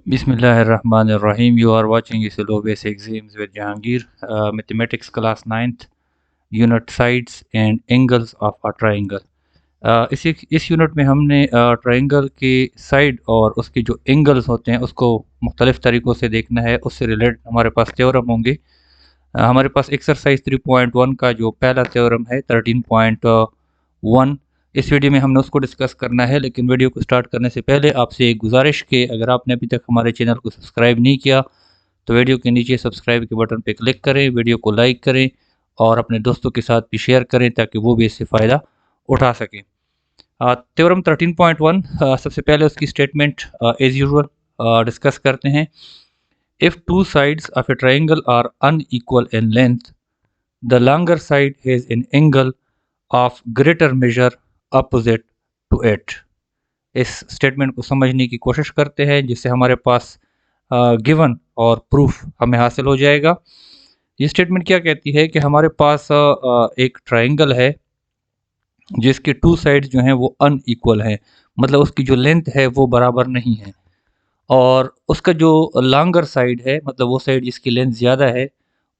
Bismillahirrahmanirrahim. You are watching Isolo Basic Exams with Jahangir, Mathematics Class 9th, Unit Sides and Angles of a Triangle. इस unit में हमने triangle के side और उसके जो angles होते हैं उसको मुख्तलिफ़ तरीक़ों से देखना है। उससे रिलेटेड हमारे पास थ्योरम होंगे। हमारे पास एक्सरसाइज 3.1 का जो पहला थ्योरम है 13.1, इस वीडियो में हमने उसको डिस्कस करना है। लेकिन वीडियो को स्टार्ट करने से पहले आपसे एक गुजारिश कि अगर आपने अभी तक हमारे चैनल को सब्सक्राइब नहीं किया तो वीडियो के नीचे सब्सक्राइब के बटन पर क्लिक करें, वीडियो को लाइक करें और अपने दोस्तों के साथ भी शेयर करें ताकि वो भी इससे फ़ायदा उठा सकें। थ्योरम 13.1, सबसे पहले उसकी स्टेटमेंट एज यूजुअल डिस्कस करते हैं। If two sides of a triangle are unequal in length, the longer side has an angle of greater measure opposite to it. इस स्टेटमेंट को समझने की कोशिश करते हैं जिससे हमारे पास गिवन और प्रूफ हमें हासिल हो जाएगा। ये स्टेटमेंट क्या कहती है कि हमारे पास एक ट्राइंगल है जिसके टू साइड्स जो हैं वो अनइक्वल हैं, मतलब उसकी जो लेंथ है वो बराबर नहीं है, और उसका जो लॉन्गर साइड है, मतलब वो साइड जिसकी लेंथ ज़्यादा है,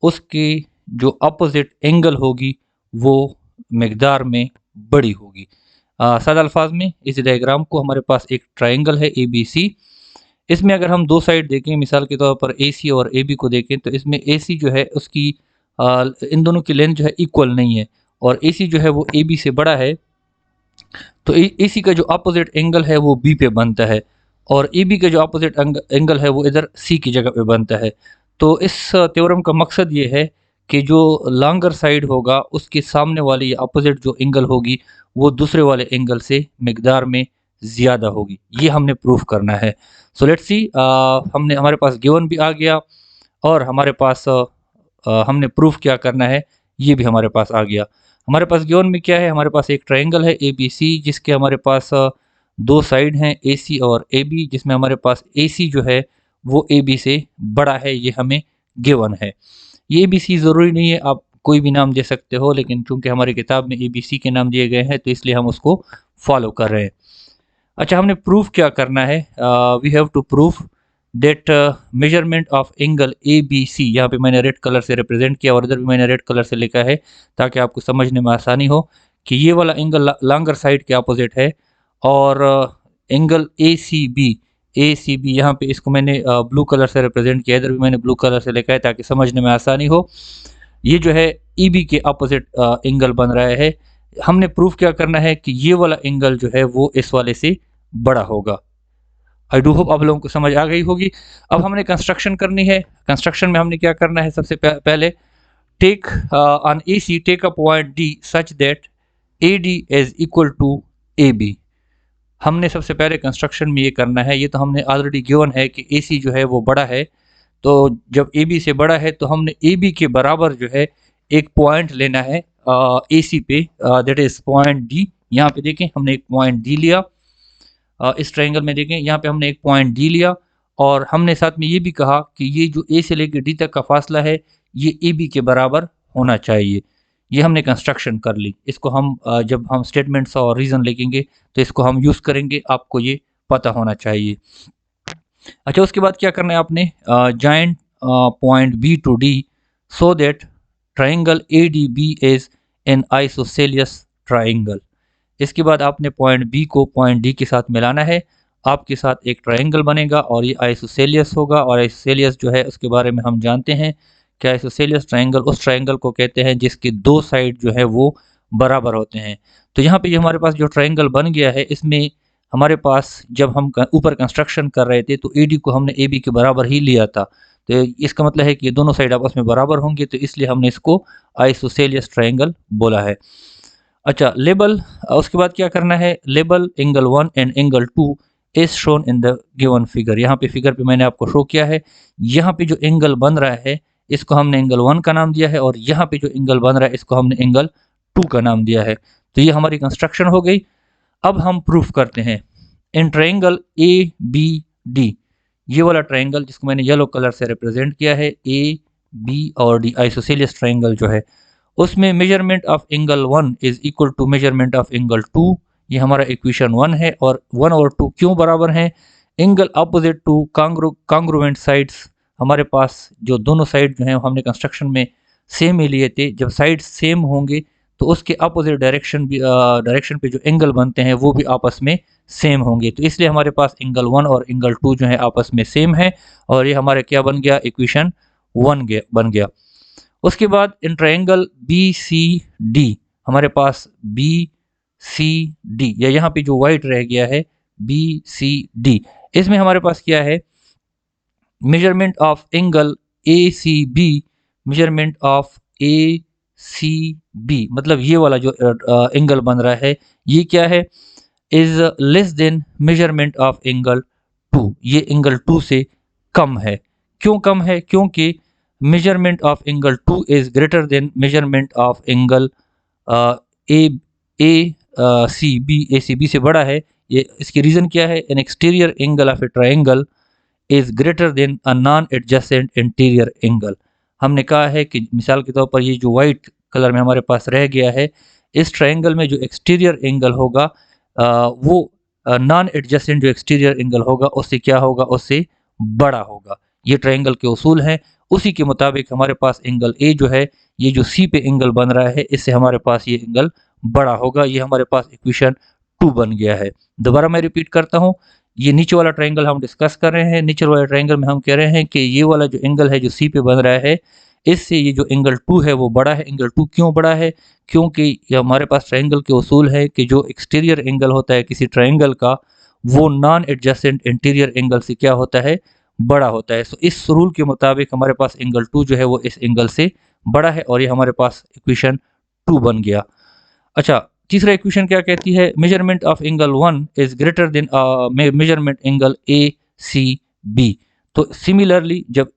उसकी जो अपोजिट एंगल होगी वो मकदार में बड़ी होगी। सादा अल्फाज में इस डायग्राम को, हमारे पास एक ट्राइंगल है ABC। इसमें अगर हम दो साइड देखें, मिसाल के तौर पर AC और AB को देखें, तो इसमें AC जो है उसकी इन दोनों की लेंथ जो है इक्वल नहीं है और AC जो है वो AB से बड़ा है, तो AC का जो अपोजिट एंगल है वो B पे बनता है और AB का जो अपोजिट एंगल है वो इधर C की जगह पे बनता है। तो इस थ्योरम का मकसद ये है कि जो लॉन्गर साइड होगा उसके सामने वाली अपोजिट जो एंगल होगी वो दूसरे वाले एंगल से मकदार में ज़्यादा होगी। ये हमने प्रूफ करना है। सो लेट्स सी, हमारे पास गिवन भी आ गया और हमारे पास हमने प्रूफ क्या करना है ये भी हमारे पास आ गया। हमारे पास गिवन में क्या है, हमारे पास एक ट्राइंगल है ABC जिसके हमारे पास दो साइड हैं AC और AB, जिसमें हमारे पास AC जो है वो AB से बड़ा है, ये हमें गिवन है। ये ABC ज़रूरी नहीं है, आप कोई भी नाम दे सकते हो, लेकिन चूंकि हमारी किताब में ABC के नाम दिए गए हैं तो इसलिए हम उसको फॉलो कर रहे हैं। अच्छा, हमने प्रूफ क्या करना है, we have to proof that measurement of angle ABC, यहाँ पे मैंने रेड कलर से रिप्रेजेंट किया और इधर भी मैंने रेड कलर से लिखा है ताकि आपको समझने में आसानी हो कि ये वाला एंगल लॉन्गर साइड के अपोजिट है और एंगल ACB यहाँ पे इसको मैंने ब्लू कलर से रिप्रेजेंट किया, इधर भी मैंने ब्लू कलर से लिखा है ताकि समझने में आसानी हो। ये जो है EB के अपोजिट एंगल बन रहा है। हमने प्रूफ क्या करना है कि ये वाला एंगल जो है वो इस वाले से बड़ा होगा। आई डू होप आप लोगों को समझ आ गई होगी। अब हमने कंस्ट्रक्शन करनी है। कंस्ट्रक्शन में हमने क्या करना है, सबसे पहले take on AC take a point D such that AD is equal to AB। हमने सबसे पहले कंस्ट्रक्शन में ये करना है, ये तो हमने ऑलरेडी गिवन है कि AC जो है वो बड़ा है, तो जब AB से बड़ा है तो हमने AB के बराबर जो है एक पॉइंट लेना है AC पे, दैट इज पॉइंट D। यहाँ पे देखें हमने एक पॉइंट D लिया, इस ट्रायंगल में देखें यहाँ पे हमने एक पॉइंट D लिया और हमने साथ में ये भी कहा कि ये जो A से लेकर D तक का फासला है ये AB के बराबर होना चाहिए। ये हमने कंस्ट्रक्शन कर ली। इसको हम जब हम स्टेटमेंट्स और रीज़न लिखेंगे तो इसको हम यूज़ करेंगे, आपको ये पता होना चाहिए। अच्छा, उसके बाद क्या करना है आपने, joint point B to D so that triangle ADB is an isosceles triangle. इसके बाद आपने पॉइंट B को पॉइंट D के साथ मिलाना है, आपके साथ एक ट्राइंगल बनेगा और ये आइसोसेलियस होगा। और आइसोसेलियस जो है उसके बारे में हम जानते हैं कि आइसोसेलियस ट्राइंगल उस ट्राइंगल को कहते हैं जिसके दो साइड जो है वो बराबर होते हैं। तो यहाँ पे ये हमारे पास जो ट्राइंगल बन गया है, इसमें हमारे पास जब हम ऊपर कंस्ट्रक्शन कर रहे थे तो AD को हमने AB के बराबर ही लिया था, तो इसका मतलब है कि ये दोनों साइड आपस में बराबर होंगे, तो इसलिए हमने इसको आइसोसेलियस ट्राइंगल बोला है। अच्छा, लेबल, उसके बाद क्या करना है, label angle 1 and angle 2 is shown in the given figure. यहाँ पे फिगर पे मैंने आपको शो किया है, यहाँ पे जो एंगल बन रहा है इसको हमने एंगल 1 का नाम दिया है और यहाँ पे जो एंगल बन रहा है इसको हमने एंगल 2 का नाम दिया है। तो ये हमारी कंस्ट्रक्शन हो गई। अब हम प्रूफ करते हैं। इन ट्राइंगल ABD, ये वाला ट्राइंगल जिसको मैंने येलो कलर से रिप्रेजेंट किया है, AB और D आइसोसेलियस ट्राइंगल जो है, उसमें measurement of angle 1 is equal to measurement of angle 2। ये हमारा इक्वेशन 1 है और 1 और 2 क्यों बराबर हैं, angle opposite to congruent sides, हमारे पास जो दोनों साइड जो हैं हमने कंस्ट्रक्शन में सेम ही लिए थे। जब साइड सेम होंगे तो उसके अपोजिट डायरेक्शन पे जो एंगल बनते हैं वो भी आपस में सेम होंगे। तो इसलिए हमारे पास एंगल 1 और एंगल 2 जो है आपस में सेम है, और ये हमारे क्या बन गया, इक्वेशन 1 बन गया। उसके बाद in triangle B C D, हमारे पास बी सी डी, या यहाँ पे जो वाइट रह गया है बी सी डी, इसमें हमारे पास क्या है, measurement of angle A C B, measurement of A C B, मतलब ये वाला जो एंगल बन रहा है ये क्या है, is less than measurement of angle 2, ये एंगल 2 से कम है। क्यों कम है, क्योंकि measurement of angle 2 is greater than measurement of angle A A C B से बड़ा है। ये इसकी रीज़न क्या है, an exterior angle of a triangle is greater than a non adjacent interior angle. हमने कहा है कि मिसाल के तौर पर ये जो वाइट कलर में हमारे पास रह गया है, इस ट्रायंगल में जो एक्सटीरियर एंगल होगा वो नॉन एडजेसेंट जो एक्सटीरियर एंगल होगा उससे क्या होगा, उससे बड़ा होगा। ये ट्रायंगल के उसूल हैं, उसी के मुताबिक हमारे पास एंगल ए जो है, ये जो सी पे एंगल बन रहा है, इससे हमारे पास ये एंगल बड़ा होगा। ये हमारे पास इक्वेशन 2 बन गया है। दोबारा मैं रिपीट करता हूँ, ये नीचे वाला ट्रायंगल हम डिस्कस कर रहे हैं। नीचे वाले ट्रायंगल में हम कह रहे हैं कि ये वाला जो एंगल है जो सी पे बन रहा है, इससे ये जो एंगल 2 है वो बड़ा है। एंगल 2 क्यों बड़ा है, क्योंकि ये हमारे पास ट्रायंगल के उसूल है कि जो एक्सटीरियर एंगल होता है किसी ट्रायंगल का, वो नॉन एडजेसेंट इंटीरियर एंगल से क्या होता है, बड़ा होता है। सो इस रूल के मुताबिक हमारे पास एंगल 2 जो है वो इस एंगल से बड़ा है, और ये हमारे पास इक्वेशन 2 बन गया। अच्छा, तीसरा इक्वेशन क्या कहती है, measurement of angle 1 is greater than measurement angle A C B. तो सिमिलरली जब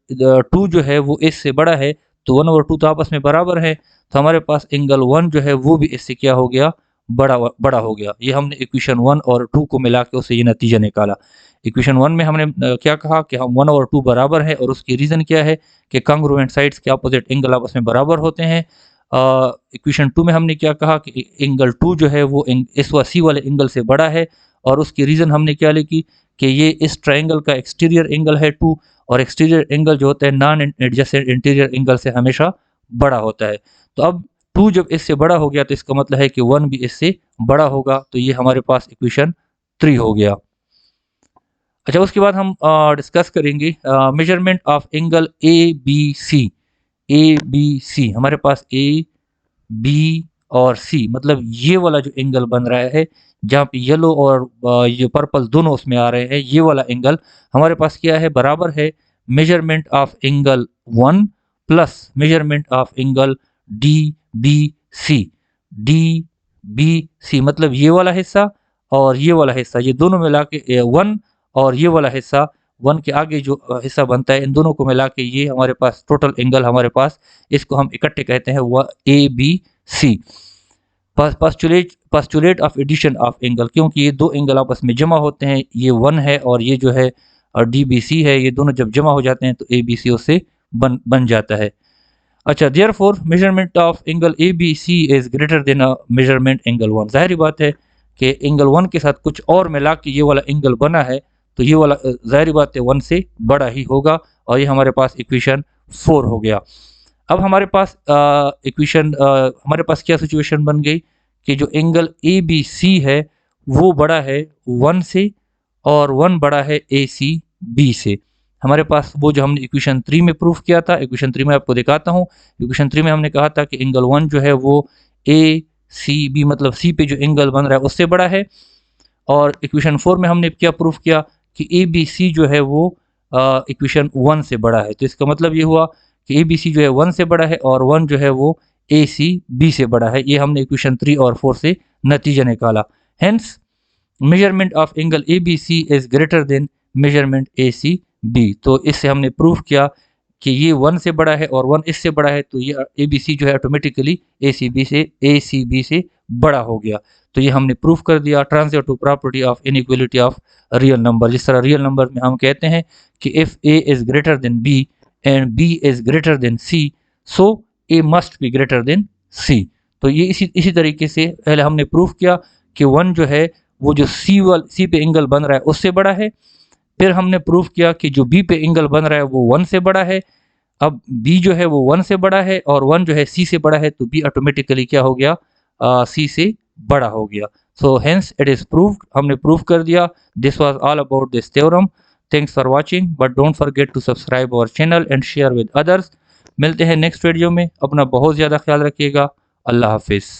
2 जो है वो इससे बड़ा है तो 1/2 तो आपस में बराबर है, तो हमारे पास एंगल 1 जो है वो भी इससे क्या हो गया, बड़ा हो गया। ये हमने इक्वेशन 1 और 2 को मिला के उससे ये नतीजा निकाला। इक्वेशन 1 में हमने क्या कहा कि हम 1/2 बराबर है, और उसकी रीज़न क्या है कि कांग्रुएंट साइड्स के अपोजिट एंगल आपस में बराबर होते हैं। इक्वेशन 2 में हमने क्या कहा कि एंगल 2 जो है वो इस सी वाले एंगल से बड़ा है, और उसकी रीज़न हमने क्या लिखी कि ये इस ट्रायंगल का एक्सटीरियर एंगल है 2, और एक्सटीरियर एंगल जो होता है नॉन एडजेसेंट इंटीरियर एंगल से हमेशा बड़ा होता है। तो अब 2 जब इससे बड़ा हो गया तो इसका मतलब है कि 1 भी इससे बड़ा होगा, तो ये हमारे पास इक्वेशन 3 हो गया। अच्छा, उसके बाद हम डिस्कस करेंगे measurement of angle A B C. A B C, हमारे पास ए बी और सी, मतलब ये वाला जो एंगल बन रहा है जहाँ पे येलो और ये पर्पल दोनों उसमें आ रहे हैं, ये वाला एंगल हमारे पास क्या है, बराबर है measurement of angle 1 plus measurement of angle D B C. D B C मतलब ये वाला हिस्सा और ये वाला हिस्सा, ये दोनों मिला के 1, और ये वाला हिस्सा 1 के आगे जो हिस्सा बनता है, इन दोनों को मिला के ये हमारे पास टोटल एंगल हमारे पास, इसको हम इकट्ठे कहते हैं वो A B C. Postulate of addition of angle, क्योंकि ये दो एंगल आपस में जमा होते हैं, ये 1 है और ये जो है डी बी सी है, ये दोनों जब जमा हो जाते हैं तो ए बी सी उससे बन जाता है। अच्छा, therefore measurement of angle A B C is greater than measurement angle 1। जाहिर बात है कि एंगल 1 के साथ कुछ और मिला के ये वाला एंगल बना है, तो ये वाला जाहिर बात है 1 से बड़ा ही होगा, और ये हमारे पास इक्वेशन 4 हो गया। अब हमारे पास हमारे पास क्या सिचुएशन बन गई कि जो एंगल ए बी सी है वो बड़ा है 1 से, और 1 बड़ा है ए सी बी से। हमारे पास वो जो हमने इक्वेशन 3 में प्रूफ किया था, इक्वेशन 3 में आपको दिखाता हूँ। इक्वेशन 3 में हमने कहा था कि एंगल 1 जो है वो ए सी बी मतलब सी पे जो एंगल बन रहा है उससे बड़ा है, और इक्वेशन 4 में हमने क्या प्रूफ किया कि ए बी सी जो है वो इक्वेशन 1 से बड़ा है। तो इसका मतलब ये हुआ कि ए बी सी जो है 1 से बड़ा है, और 1 जो है वो ए सी बी से बड़ा है। ये हमने इक्वेशन 3 और 4 से नतीजा निकाला। Hence measurement of angle A B C is greater than measurement A C B. तो इससे हमने प्रूफ किया कि ये 1 से बड़ा है और 1 इससे बड़ा है, तो ये ए बी सी जो है ऑटोमेटिकली ए सी बी से बड़ा हो गया। तो ये हमने प्रूफ कर दिया transitive property of inequality of real number. जिस तरह रियल नंबर में हम कहते हैं कि if A is greater than B and B is greater than C, so A must be greater than C. तो ये इसी तरीके से पहले हमने प्रूफ किया कि 1 जो है वो जो सी पे एंगल बन रहा है उससे बड़ा है, फिर हमने प्रूफ किया कि जो बी पे एंगल बन रहा है वो 1 से बड़ा है। अब बी जो है वो 1 से बड़ा है और 1 जो है सी से बड़ा है, तो बी ऑटोमेटिकली क्या हो गया, सी से बड़ा हो गया। So hence it is proved, हमने प्रूव कर दिया। This was all about this theorem. Thanks for watching, but don't forget to subscribe our channel and share with others. मिलते हैं नेक्स्ट वीडियो में, अपना बहुत ज़्यादा ख्याल रखिएगा। अल्लाह हाफिज़।